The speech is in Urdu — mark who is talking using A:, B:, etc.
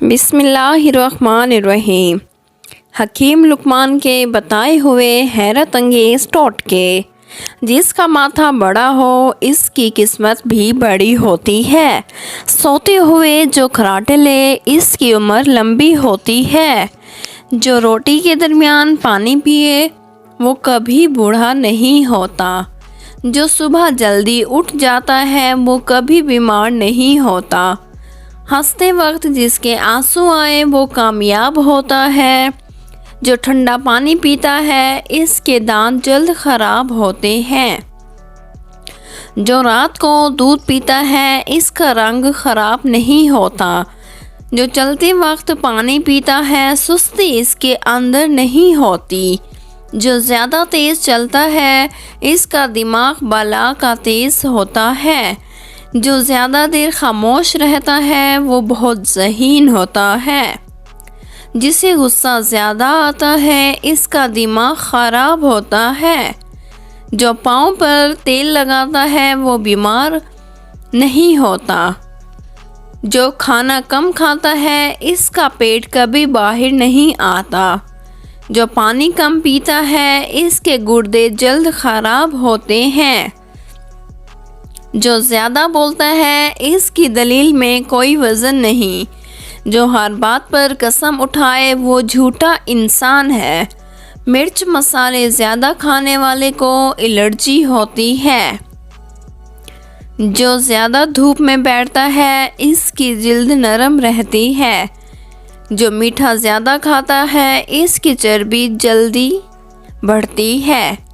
A: بسم اللہ الرحمن الرحیم۔ حکیم لقمان کے بتائے ہوئے حیرت انگیز ٹوٹکے۔ جس کا ماتھا بڑا ہو اس کی قسمت بھی بڑی ہوتی ہے۔ سوتے ہوئے جو کراٹے لے اس کی عمر لمبی ہوتی ہے۔ جو روٹی کے درمیان پانی پیے وہ کبھی بوڑھا نہیں ہوتا۔ جو صبح جلدی اٹھ جاتا ہے وہ کبھی بیمار نہیں ہوتا۔ ہنستے وقت جس کے آنسو آئے وہ کامیاب ہوتا ہے۔ جو ٹھنڈا پانی پیتا ہے اس کے دانت جلد خراب ہوتے ہیں۔ جو رات کو دودھ پیتا ہے اس کا رنگ خراب نہیں ہوتا۔ جو چلتے وقت پانی پیتا ہے سستی اس کے اندر نہیں ہوتی۔ جو زیادہ تیز چلتا ہے اس کا دماغ بالا کا تیز ہوتا ہے۔ جو زیادہ دیر خاموش رہتا ہے وہ بہت ذہین ہوتا ہے۔ جسے غصہ زیادہ آتا ہے اس کا دماغ خراب ہوتا ہے۔ جو پاؤں پر تیل لگاتا ہے وہ بیمار نہیں ہوتا۔ جو کھانا کم کھاتا ہے اس کا پیٹ کبھی باہر نہیں آتا۔ جو پانی کم پیتا ہے اس کے گردے جلد خراب ہوتے ہیں۔ جو زیادہ بولتا ہے اس کی دلیل میں کوئی وزن نہیں۔ جو ہر بات پر قسم اٹھائے وہ جھوٹا انسان ہے۔ مرچ مسالے زیادہ کھانے والے کو الرجی ہوتی ہے۔ جو زیادہ دھوپ میں بیٹھتا ہے اس کی جلد نرم رہتی ہے۔ جو میٹھا زیادہ کھاتا ہے اس کی چربی جلدی بڑھتی ہے۔